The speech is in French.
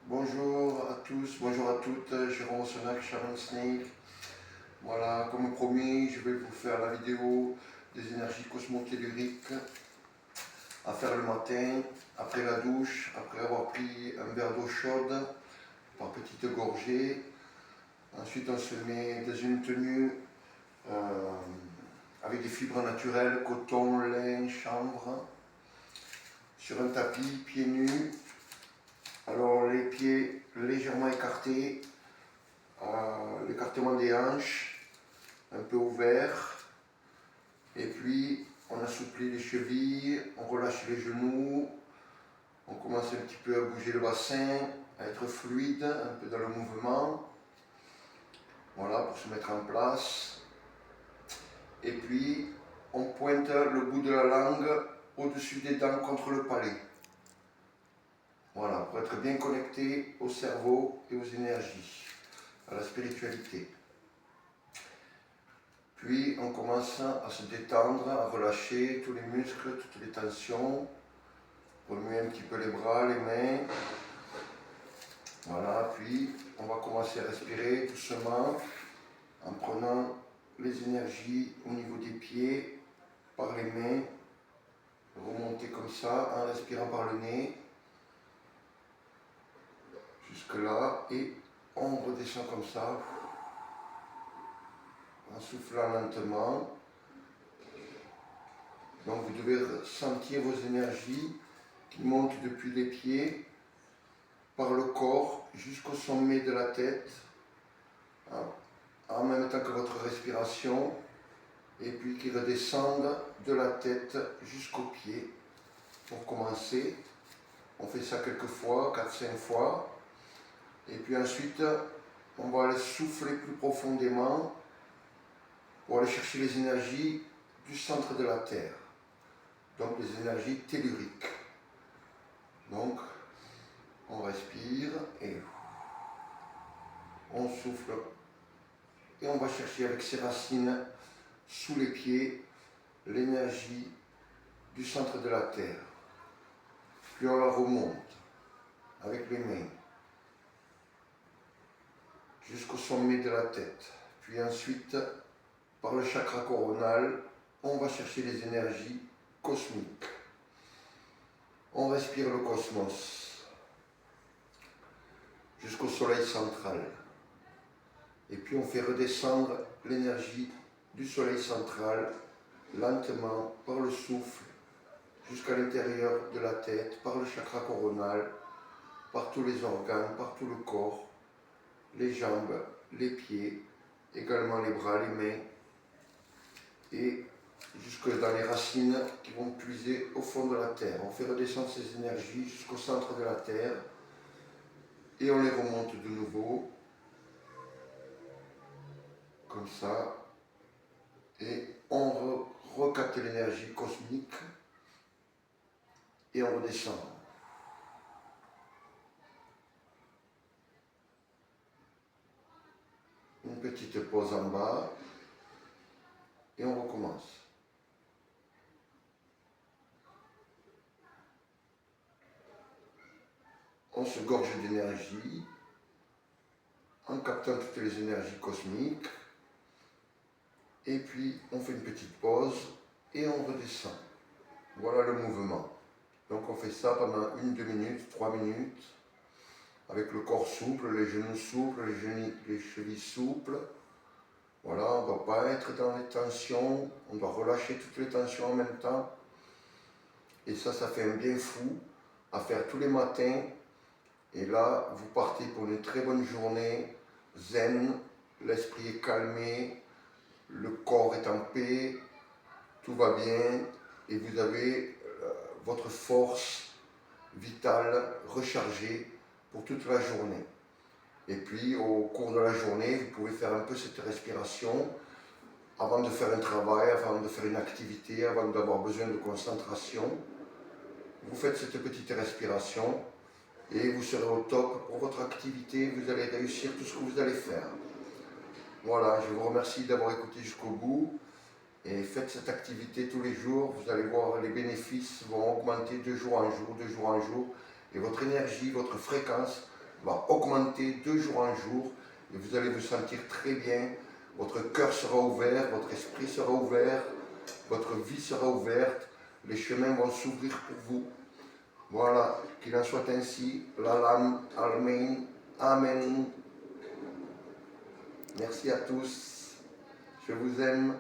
Bonjour à tous, bonjour à toutes, Jérôme Sonac, Shaman Snake. Voilà, comme promis, je vais vous faire la vidéo des énergies cosmotelluriques à faire le matin, après la douche, après avoir pris un verre d'eau chaude, par petites gorgées. Ensuite, on se met dans une tenue avec des fibres naturelles, coton, lin, chanvre, sur un tapis, pieds nus. Alors, les pieds légèrement écartés, l'écartement des hanches, un peu ouvert, et puis on assouplit les chevilles, on relâche les genoux, on commence un petit peu à bouger le bassin, à être fluide, un peu dans le mouvement, voilà, pour se mettre en place. Et puis on pointe le bout de la langue au-dessus des dents contre le palais. Voilà, pour être bien connecté au cerveau et aux énergies, à la spiritualité. Puis on commence à se détendre, à relâcher tous les muscles, toutes les tensions, remuer un petit peu les bras, les mains. Voilà, puis on va commencer à respirer doucement en prenant les énergies au niveau des pieds, par les mains, remonter comme ça en respirant par le nez, jusque là, et on redescend comme ça, en soufflant lentement. Donc vous devez sentir vos énergies qui montent depuis les pieds, par le corps, jusqu'au sommet de la tête, en même temps que votre respiration, et puis qui redescendent de la tête jusqu'aux pieds. Pour commencer, on fait ça quelques fois, 4-5 fois, et puis ensuite, on va aller souffler plus profondément pour aller chercher les énergies du centre de la Terre, donc les énergies telluriques. Donc, on respire et on souffle et on va chercher avec ses racines sous les pieds l'énergie du centre de la Terre. Puis on la remonte avec les mains jusqu'au sommet de la tête. Puis ensuite, par le chakra coronal, on va chercher les énergies cosmiques. On respire le cosmos jusqu'au soleil central. Et puis on fait redescendre l'énergie du soleil central lentement par le souffle jusqu'à l'intérieur de la tête, par le chakra coronal, par tous les organes, par tout le corps, les jambes, les pieds, également les bras, les mains, et jusque dans les racines qui vont puiser au fond de la terre. On fait redescendre ces énergies jusqu'au centre de la terre et on les remonte de nouveau, comme ça, et on recapte l'énergie cosmique et on redescend. Une petite pause en bas et on recommence. On se gorge d'énergie en captant toutes les énergies cosmiques et puis on fait une petite pause et on redescend. Voilà le mouvement. Donc on fait ça pendant 1-2 minutes, 3 minutes, avec le corps souple, les genoux souples, les chevilles souples. Voilà, on ne doit pas être dans les tensions, on doit relâcher toutes les tensions en même temps. Et ça fait un bien fou à faire tous les matins. Et là, vous partez pour une très bonne journée, zen, l'esprit est calmé, le corps est en paix, tout va bien, et vous avez votre force vitale rechargée pour toute la journée. Et puis, au cours de la journée, vous pouvez faire un peu cette respiration avant de faire un travail, avant de faire une activité, avant d'avoir besoin de concentration. Vous faites cette petite respiration et vous serez au top pour votre activité, vous allez réussir tout ce que vous allez faire. Voilà, je vous remercie d'avoir écouté jusqu'au bout et faites cette activité tous les jours, vous allez voir les bénéfices vont augmenter de jour en jour, et votre énergie, votre fréquence va augmenter de jour en jour et vous allez vous sentir très bien. Votre cœur sera ouvert, votre esprit sera ouvert, votre vie sera ouverte, les chemins vont s'ouvrir pour vous. Voilà, qu'il en soit ainsi. L'alam, Amen, Amen. Merci à tous. Je vous aime.